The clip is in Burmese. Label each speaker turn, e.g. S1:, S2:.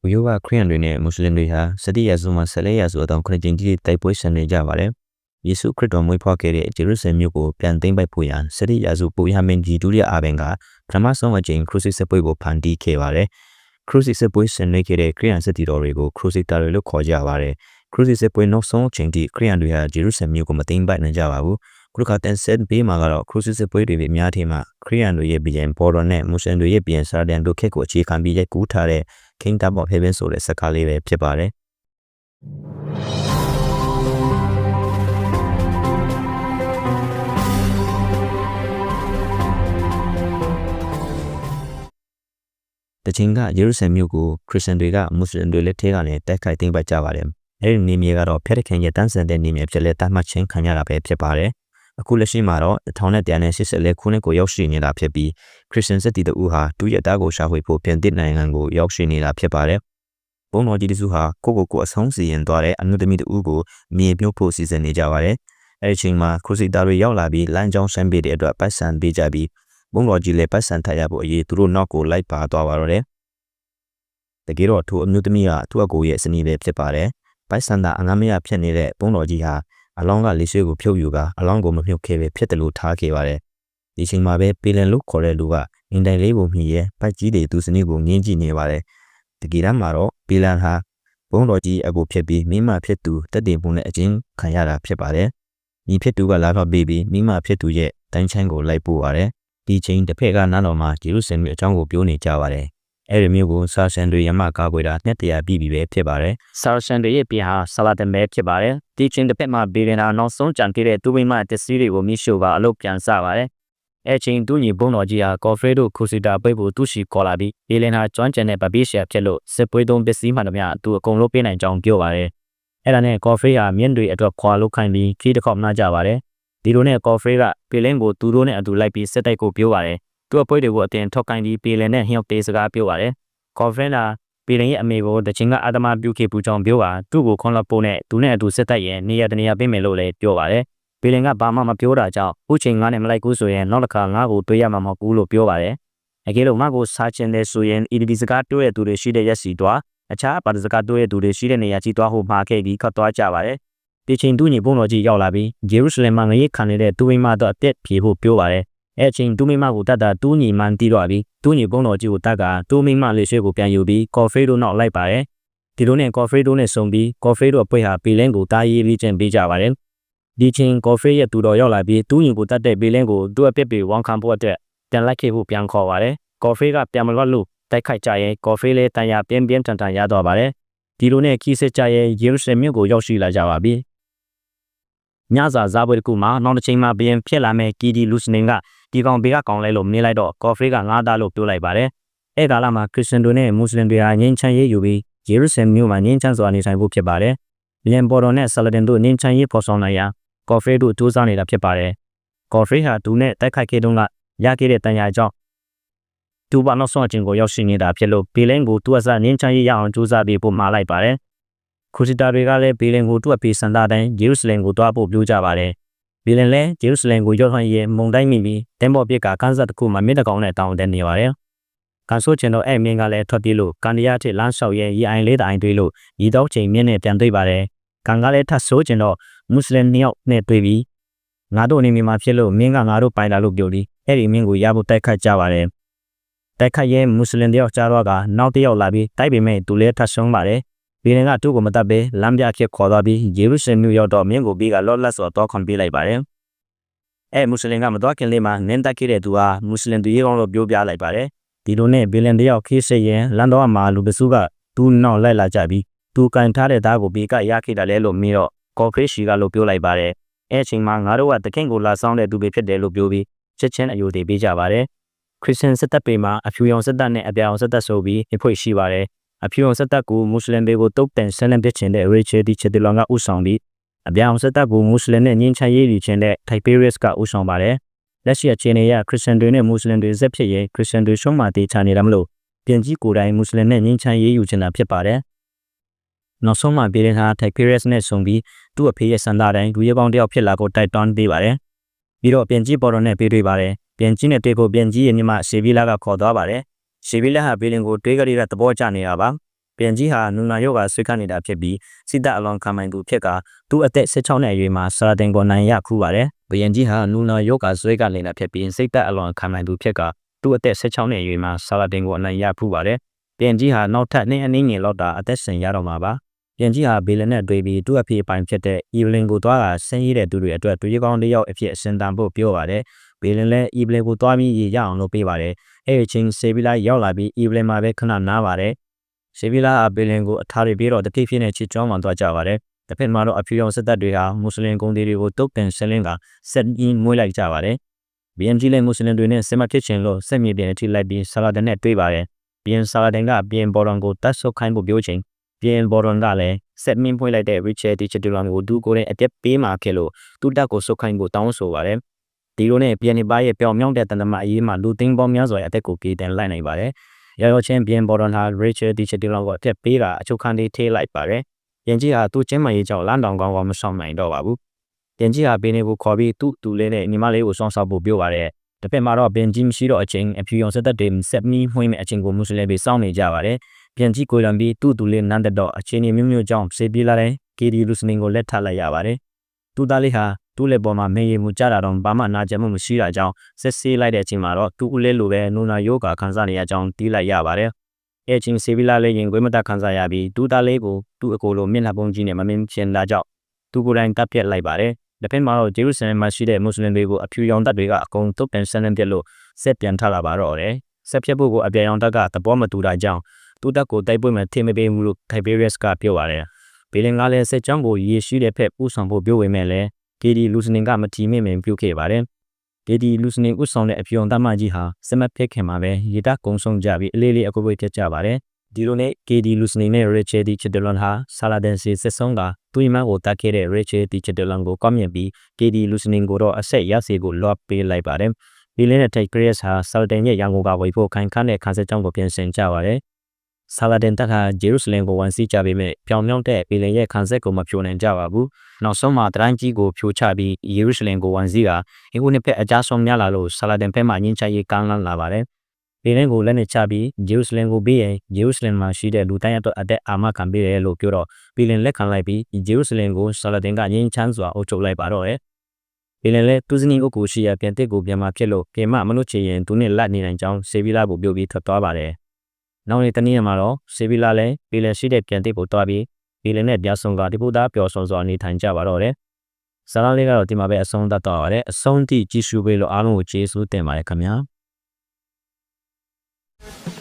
S1: ဝီယိုကခရစ်ယာန်တွေနဲ့မွတ်စလင်တွေဟာ17ရာစုမှ14ရာစုအတောင်ခရစ်ယာန်ကြီးတိုက်ပွဲဆင်နေကြပါတယ်။ယေရှုခရစ်တော်မွေးဖွားခဲ့တဲ့ဂျေရုဆလင်မြို့ကိုပြန်သိမ်းပိုက်ဖို့ရန်17ရာစုပိုရမင်းကြီးဒုတိယအာဘင်ကပထမဆုံးအကြိမ်ခရုစစ်စစ်ပွဲကိုဖန်တီးခဲ့ပါတယ်။ခရုစစ်စစ်ပွဲဆင်နွှဲခဲ့တဲ့ခရစ်ယာန်စစ်တီတော်တွေကိုခရုစစ်တာတွေလို့ခေါ်ကြပါတယ်။ခရုစစ်စစ်ပွဲနောက်ဆုံးအချိန်ထိခရစ်ယာန်တွေဟာဂျေရုဆလင်မြို့ကိုမသိမ်းပိုက်နိုင်ကြပါဘူး။ခုခါတန်ဆက်ပေးမှာကတော့ခရုစစ်စစ်ပွဲတွေအများထင်မှာခရစ်ယာန်တွေရဲ့ဘီယံဘော်တော်နဲ့မွတ်စလင်တွေရဲ့ဘီယံစာဒန်တို့ခက်ကိုအခြေခံပြီးရိုက်ကူးထားတဲ့ Kingdom of Heaven ဆိုတဲ့စကားလေးပဲဖြစ်ပါတယ်တချင်းကယေရုရှလင်မြို့ကိုခရစ်ယာန်တွေကမွတ်စလင်တွေလက်ထဲကနေတိုက်ခိုက်သိမ်းပိုက်ကြပါတယ်။အဲဒီနေမြေကတော့ဖျက်ခင်ရဲ့တန်းစံတဲ့နေမြေဖြစ်လက်တတ်မှတ်ခြင်းခံရတာပဲဖြစ်ပါတယ်။အခုလက်ရှိမှာတော့1184ခုနှစ်ကိုရောက်ရှိနေတာဖြစ်ပြီးခရစ်ယာန်စစ်တီတို့ဟာတူရတာကိုရှာဖွေဖို့ပြင်သစ်နိုင်ငံကိုရောက်ရှိနေတာဖြစ်ပါတယ်။ဘုံတော်ကြီးတစုဟာကိုအဆုံးစီရင်သွားတဲ့အနုသမီးတို့ကိုမြေမြုပ်ဖို့စီစဉ်နေကြပါတယ်။အဲဒီချိန်မှာခရစ်ယာန်တွေရောက်လာပြီးလမ်းကြောင်းဆန်းပေးတဲ့အတွက်ပတ်စံပေးကြပြီးဘုံတော်ကြီးလည်းပတ်စံထရဖို့အရေးသူတို့နောက်ကိုလိုက်ပါသွားပါတော့တယ်။တကယ်တော့ထိုအမျိုးသမီးကသူ့အကိုရဲ့စနီးပဲဖြစ်ပါတယ်။ပတ်စံသာအငမ်းမရဖြစ်နေတဲ့ဘုံတော်ကြီးဟာအလောင်းကလေးဆွေးကိုဖြုတ်ယူကအလောင်းကိုမမြုပ်ခဲ့ပဲဖြစ်တယ်လို့ထားခဲ့ပါတယ်။ဒီချိန်မှာပဲပေလန်လို့ခေါ်တဲ့လူကအင်တိုင်လေးကိုမြည်ရဲပတ်ကြီးတွေသူစနီးကိုငင်းကြည့်နေပါတယ်။တကယ်တမ်းမှာတော့ပေလန်ဟာဘုံတော်ကြီးအကိုဖြစ်ပြီးမိမဖြစ်သူတက်တင်ပုံနဲ့အချင်းခံရတာဖြစ်ပါတယ်။ညီဖြစ်သူကလာတော့ပြီးမိမဖြစ်သူရဲ့တိုင်းချမ်းကိုလိုက်ပို့ပါတယ်။ဒီချိန်တစ်ဖက်ကနားတော်မှာဂျေရုဆလင်မြို့အကြောင်းကိုပြောနေကြပါတယ်။အဲဒီမြို့ကိုဆာဆန်တွေရမကားပွေတာနှစ်တရာပြည့်ပြီပဲဖြစ်ပါတယ်။ဆာဆန်တွေရဲ့ပြည်ဟာဆလာတမဲဖြစ်ပါတယ်။ဒီချိန်တစ်ဖက်မှာဘေရင်နာနောက်ဆုံးကြံခဲ့တဲ့သူမိမတက်စီတွေကိုမိရှို့ပါအလုပ်ပြန်စပါတယ်။အဲချိန်သူညီဘုံတော်ကြီးဟာကော်ဖရီတို့ခူစီတာပိတ်ဖို့သူရှိခေါ်လာပြီးဘေလင်ဟာကျွမ်းကျင်တဲ့ဗပီးရှာဖြစ်လို့စစ်ပွဲသုံးပစ္စည်းမှန်သမျှသူအကုန်လုံးပေးနိုင်ကြောင်းပြောပါတယ်။အဲဒါနဲ့ကော်ဖရီဟာမြင့်တွေအတွက်ခွာလို့ခိုင်းပြီးခီးတစ်ခေါက်နှားကြပါတယ်။ဒီလိုနဲ့ကော်ဖရီကပေလင်းကိုသူတို့နဲ့အတူလိုက်ပြီးစစ်တိုက်ကိုပြောပါတယ်။သူ့အပွဲတွေကိုအတင်ထောက်ကိုင်းပြီးပေလင်နဲ့ဟျောက်တေးစကားပြောပါတယ်။ကော်ဖရီကပေလင်ရဲ့အမေကိုတချင်းကအဒမပြုခဲ့ပူကြောင်းပြောပါသူ့ကိုခွန်လပိုးနဲ့သူနဲ့အတူစစ်တိုက်ရင်နေရာတနေရာပေးမယ်လို့လည်းပြောပါတယ်။ပေလင်ကဘာမှမပြောတာကြောင့်ဥချိန်ငါနဲ့မလိုက်ဘူးဆိုရင်နောက်တစ်ခါငါ့ကိုတွေးရမှာမဟုတ်ဘူးလို့ပြောပါတယ်။အကယ်လို့ငါ့ကိုစားချင်တဲ့ဆိုရင်EDBစကားတွေးရသူတွေရှိတဲ့ရက်စီတွားအခြားပါစကားတွေးရသူတွေရှိတဲ့နေရာကြီးတွားဟိုမှာခဲ့ပြီးခတ်သွားကြပါတယ်။ဒီချိန်သူညီဘုံတော်ကြီးရောက်လာပြီးဂျေရုဆလင်မှာငရေခံနေတဲ့သူမိမတော့အသက်ပြေဖို့ပြောပါတယ်။အဲချိန်သူမိမကိုတတ်တာသူညီမှန်တီးတော့ပြီးသူညီဘုံတော်ကြီးကိုတတ်ကသူမိမလေးရွှေကိုပြန်ယူပြီးကော်ဖီတို့နောက်လိုက်ပါတယ်။ဒီလိုနဲ့ကော်ဖီတို့နဲ့ဆုံပြီးကော်ဖီတို့အပွဲဟာပေလင်းကိုတားရေးပြီးကျင်းပေးကြပါတယ်။ဒီချိန်ကော်ဖီရဲ့သူတော်ရောက်လာပြီးသူညီကိုတတ်တဲ့ပေလင်းကိုသူ့အပြစ်ပေးဝန်ခံဖို့အတွက်ပြန်လိုက်ခဲ့ဖို့ပြန်ခေါ်ပါတယ်။ကော်ဖီကပြန်မလွတ်လို့တိုက်ခိုက်ကြရင်ကော်ဖီလေးတန်ရပြင်းပြင်းထန်ထန်ရတော့ပါတယ်။ဒီလိုနဲ့ခီးစစ်ကြရဲ့ယေရုရှလင်မြို့ကိုရောက်ရှိလာကြပါပြီ။ညစာစားပွဲတစ်ခုမှာနောက်တစ်ချိန်မှာဘယင်ဖြစ်လာမဲ့ကီဒီလူစနင်ကဒီကောင်ဘေးကကောင်းလဲလို့မြင်လိုက်တော့ကော်ဖီကငားသားလို့ပြောလိုက်ပါတယ်။အဲကာလမှာခရစ်ယာန်တွေနဲ့မွတ်စလင်တွေဟာငြိမ်းချမ်းရေးယူပြီးယေရုရှလင်မြို့မှာငြိမ်းချမ်းစွာနေထိုင်ဖို့ဖြစ်ပါတယ်။ဘယင်ဘော်တော်နဲ့ဆလာဒင်တို့ငြိမ်းချမ်းရေးဖော်ဆောင်နိုင်ရာကော်ဖီတို့စူးစမ်းနေတာဖြစ်ပါတယ်။ကော်ဖီဟာသူနဲ့တိုက်ခိုက်ခဲ့တုန်းကရခဲ့တဲ့တန်ရာကြောင့်သူဘာနောက်ဆုံးအချိန်ကိုရောက်ရှိနေတာဖြစ်လို့ဘေလင်းကိုသူ့အစားငြိမ်းချမ်းရေးရအောင်စူးစမ်းပြီးပို့မှာလိုက်ပါတယ်။ခရစ်ယာန်တွေကလည်းဘေလင်ကိုသူ့အဖေစံသားတိုင်းယေရုရှလင်ကိုတွားဖို့ပြောကြပါတယ်။ဘေလင်လည်းဂျေရုဆလင်ကိုရောက်ထွန်းရဲမုန်တိုင်းမိပြီးတင်းပေါ်ပြက်ကခန်းစားတစ်ခုမှာမြစ်တကောင်နဲ့တောင်းတနေပါတယ်။ကန်ဆိုချင်တော့အဲ့မင်းကလည်းထွက်ပြေးလို့ကန်ဒီယာထစ်လမ်းလျှောက်ရဲရီအိုင်လေးတိုင်တွေးလို့ရီတော့ချိန်မြင့်နဲ့ပြန်တွေ့ပါတယ်။ကန်ကလည်းထပ်ဆိုချင်တော့မွတ်စလင်နှစ်ယောက်နဲ့တွေ့ပြီးငါတို့အနေနဲ့မှာဖြစ်လို့မင်းကငါတို့ပိုင်လာလို့ပြောပြီးအဲ့ဒီမင်းကိုရဖို့တိုက်ခတ်ကြပါတယ်။တိုက်ခတ်ရဲမွတ်စလင်တယောက်ကြားတော့ကနောက်တစ်ယောက်လာပြီးတိုက်ပေမဲ့သူလည်းထပ်ဆုံးပါတယ်။ဘေလင်ကသူ့ကိုမတတ်ပဲလမ်းပြဖြစ်ခေါ်သွားပြီးယေရုရှလင်မြို့ရောက်တော့မင်းကိုပြီးကလော့လက်စွာတော့ခွန်ပေးလိုက်ပါတယ်။အဲမွတ်စလင်ကမတော်ခင်လေးမှာနင်းတက်ခဲ့တဲ့သူဟာမွတ်စလင်သူရေးကောင်းလို့ပြောပြလိုက်ပါတယ်။ဒီလိုနဲ့ဘေလင်တယောက်ခေးစစ်ရင်လန်တော့မှာလူပစုကသူ့နောက်လိုက်လာကြပြီးသူကန်ထားတဲ့သားကိုဘေကရခဲ့တယ်လဲလို့မြင်တော့ကော်ဖရီရှီကလို့ပြောလိုက်ပါတယ်။အဲချိန်မှာငါတို့ကတခင်ကိုလာဆောင်တဲ့သူပဲဖြစ်တယ်လို့ပြောပြီးချက်ချင်းအယိုသေးပေးကြပါတယ်။ခရစ်ယာန်စစ်တပ်ပေမှာအဖြူရောင်စစ်တပ်နဲ့အပြောင်စစ်တပ်ဆိုပြီးအဖွဲ့ရှိပါတယ်။အဖြူရောင်စစ်တပ်ကိုမွတ်စလင်တွေကိုတုတ်တန်ဆန်းလန့်ပစ်ချင်တဲ့ရီချယ်ဒီချက်တီလွန်ကဥဆောင်ပြီးအပြောင်စစ်တပ်ကိုမွတ်စလင်နဲ့ငြိမ်းချမ်းရေးယူခြင်းတဲ့ထိုက်ပေရစ်ကဥဆောင်ပါတယ်။လက်ရှိအခြေအနေအရခရစ်ယာန်တွေနဲ့မွတ်စလင်တွေဆက်ဖြစ်ရင်ခရစ်ယာန်တွေရှုံးမှတေချာနေတယ်မလို့ပြင်ကြီးကိုယ်တိုင်မွတ်စလင်နဲ့ငြိမ်းချမ်းရေးယူခြင်းတာဖြစ်ပါတယ်။နောက်ဆုံးမှပြည်ရင်ဟာထိုက်ပေရစ်နဲ့ဆုံပြီးသူ့အဖေရဲ့စံသားတိုင်းလူရဲပေါင်းတယောက်ဖြစ်လာကိုတိုက်တွန်းပေးပါတယ်။ပြီးတော့ပြင်ကြီးပေါ်တော်နဲ့ပေးတွေ့ပါတယ်။ပြင်ကြီးနဲ့တွေ့ဖို့ပြင်ကြီးရဲ့ညီမရှေဗီလာကခေါ်သွားပါတယ်။ရှေဗီလာဟာဘီလင်ကိုတွေးကြရတဲ့သဘောကျနေတာပါ။ ပြန်ကြီးဟာနူနာယောဂါဆွေးခနေတာဖြစ်ပြီးစစ်တပ်အလွန်ခံနိုင်သူဖြစ်ကသူ့အသက်16နှစ်အရွယ်မှာဆလာဒင်ကိုနိုင်ရခူးပါတယ်။ပြန်ကြီးဟာနူနာယောဂါဆွေးကနေတာဖြစ်ပြီးစစ်တပ်အလွန်ခံနိုင်သူဖြစ်ကသူ့အသက်16နှစ်အရွယ်မှာဆလာဒင်ကိုနိုင်ရခူးပါတယ်။ပြန်ကြီးဟာနောက်ထပ်နှစ်အနည်းငယ်လောက်တာအသက်ရှင်ရတော့မှာပါ။ပြန်ကြီးဟာဘေလနဲ့တွေ့ပြီးသူ့အဖေပိုင်ဖြစ်တဲ့အီဗလင်ကိုသွားတာဆင်းရဲတဲ့သူတွေအတွက်သူကြီးကောင်းတစ်ယောက်အဖြစ်အစင်တန်ဖို့ပြောပါတယ်။ဘေလလည်းအီဗလင်ကိုသွားပြီးရအောင်လုပ်ပေးပါတယ်။အဲဒီချင်းဆေဗီလာရောက်လာပြီးအီဗလင်မှာပဲခဏနားပါတယ်။ဆေဗီလာအဘေလင်ကိုအထာရီပြီးတော့တတိဖြစ်နေချစ်ကြောင်းမှသွားကြပါတယ်။တစ်ဖက်မှာတော့အဖြူရောင်စစ်တပ်တွေဟာမွတ်စလင်ကုန်တွေကိုတုတ်ကန်ဆလင်းကဆက်ပြီးမွေးလိုက်ကြပါတယ်။ BNG လည်းမွတ်စလင်တွေနဲ့ဆက်မဖြစ်ချင်လို့ဆက်မြေပြင်အထိလိုက်ပြီးဆလာဒန်နဲ့တွေ့ပါတယ်။ပြန်ဆလာဒန်ကပြန်ဘော်ဒန်ကိုတတ်ဆုပ်ခိုင်းဖို့ပြောချိန်ပြန်ဘော်ဒန်ကလည်းဆက်မင်းဖွင့်လိုက်တဲ့ Richard Digital ကိုဒူကိုတဲ့အတက်ပေးမှာဖြစ်လို့သူ့တက်ကိုဆုပ်ခိုင်းဖို့တောင်းဆိုပါတယ်။ဒီလိုနဲ့ပြန်နေပါရဲ့ပြောင်မြောင်းတဲ့တန်တမအရေးမှာလူသိန်းပေါင်းများစွာရဲ့အသက်ကိုပြေးတင်လိုက်နိုင်ပါတယ်။ရောချင်းပြန်ဘော်ဒန်ဟာ Richard Digital ကိုအတက်ပေးတာအချုပ်ခန်းလေးထိလိုက်ပါတယ်။ပြန်ကြီးဟာသူ့ကျင်းမရေးကြောင့်လမ်းတောင်ကောင်းမဆောင်နိုင်တော့ပါဘူး။ပြန်ကြီးဟာပင်တွေကိုခေါ်ပြီးသူ့တူလေးနဲ့ညီမလေးကိုစောင့်ရှောက်ဖို့ပြောပါတယ်။တစ်ဖက်မှာတော့ပြန်ကြီးမရှိတော့အချိန်အဖြူရောင်စစ်တပ်တွေဆက်မီးမှွေးမဲ့အချိန်ကိုမွတ်စလင်တွေစောင့်နေကြပါတယ်။ပြန်ကြီးကိုလံပြီးသူ့တူလေးနန်းတော့အချိန်မျိုးမျိုးကြောင့်ဆေးပြေးလာတဲ့ KD လူစနင်ကိုလက်ထပ်လိုက်ရပါတယ်။သူ့သားလေးဟာသူ့လက်ပေါ်မှာမေးရမှုကြတာတော့ဘာမှနာကျင်မှုမရှိတာကြောင့်ဆက်ဆေးလိုက်တဲ့အချိန်မှာတော့သူ့ဦးလေးလိုပဲနူနာယောဂါခံစားနေရကြောင်းတီးလိုက်ရပါတယ်။အဲချင်းဆေဗီလာလေးရင်ခွေးမတခံစားရပြီးသူ့သားလေးကိုသူ့အကိုလိုမျက်နှာပုံကြီးနဲ့မမင်းချင်တာကြောင့်သူကိုယ်တိုင်တပ်ပြက်လိုက်ပါတယ်။တစ်ဖက်မှာတော့ဂျေရုဆလင်မှာရှိတဲ့မွတ်စလင်တွေကိုအဖြူရောင်တပ်တွေကအကုန်တုတ်ပန်ဆန်းပြက်လို့ဆက်ပြန်ထလာပါတော့တယ်။ဆက်ပြက်ဖို့ကိုအပြန်ရောင်တပ်ကသဘောမတူတာကြောင့်သူ့တပ်ကိုတိုက်ပွဲမှာထိမပေးဘူးလို့ Tiberius ကပြောပါတယ်။ဘေလင်ကလည်းစစ်ကြောင်းကိုရေရှိတဲ့ဖက်ဥဆောင်ဖို့ပြောဝေမဲ့လဲKD လူစနင်ကမထီမဲ့ပြုတ်ခဲ့ပါတယ်။ KD လူစနင်ဥဆောင်တဲ့အဖြူရောင်တပ်မကြီးဟာစမတ်ဖက်ခင်မှာပဲရေတပ်ကုန်းဆုံးကြပြီးအလေးလေးအကွက်ပြတ်ကြပါတယ်။ဒီလိုနဲ့ KD လူစနင်နဲ့ Richard Digital ဟာဆလာဒန်စီစစ်ဆုံးကသူ့မကိုတတ်ခဲ့တဲ့ Richard Digital ကိုကောင်းမြင်ပြီး KD လူစနင်ကိုတော့အဆက်ရစေကိုလော့ပေးလိုက်ပါတယ်။ဒီလေးနဲ့ Tiberius ဟာဆလာဒန်ရဲ့ရန်ကုန်ကဝေဖို့ခိုင်ခန့်တဲ့ခန်းစစ်ကြောင်းကိုပြင်ဆင်ကြပါတယ်။ဆလာဒန်တပ်ဟာဂျေရုဆလင်ကိုဝန်စီကြပေမဲ့ပြောင်မြောင်းတဲ့ပြည်လင်ရဲ့ခန်းစစ်ကိုမဖြိုနိုင်ကြပါဘူး။နောက်ဆုံးမှာတတိုင်းကြီးကိုဖြိုချပြီးဂျေရုဆလင်ကိုဝန်စီကအင်္ဂုနှစ်ဖက်အကြဆုံးများလာလို့ဆလာဒန်ဖက်မှညှင်းချရေးကမ်းလှမ်းလာပါတယ်။ပြည်လင်ကိုလက်နဲ့ချပြီးဂျေရုဆလင်ကိုပြီးရင်ဂျေရုဆလင်မှာရှိတဲ့လူတိုင်းအတွက်အသက်အာမခံပေးတယ်လို့ပြောတော့ပြည်လင်လက်ခံလိုက်ပြီးဂျေရုဆလင်ကိုဆလာဒန်ကညှင်းချမ်းစွာအုပ်ချုပ်လိုက်ပါတော့တယ်။ပြည်လင်လည်းသူစနီအုပ်ကိုရှိရပြန်တစ်ကိုပြန်มาဖြစ်လို့ကေမမလို့ချင်ရင်သူနဲ့လက်နေနိုင်ကြောင်းဆေဗီလာကိုပြုတ်ပြီးထွက်သွားပါတယ်။နောက်နေ့တနေ့မှာတော့ဆေဗီလာလည်းပြည်လင်ရှိတဲ့ပြန်တစ်ကိုတွားပြီးပြည်လင်နဲ့ပြဆုံကဒီပူသားပျော်ဆောင်စွာနေထိုင်ကြပါတော့တယ်။ဇာတ်လမ်းလေးကတော့ဒီမှာပဲအဆုံးသတ်တော့ပါတယ်။အဆုံးထိကြည့်ရှုပေးလို့အားလုံးကိုကျေးဇူးတင်ပါတယ်ခင်ဗျာ။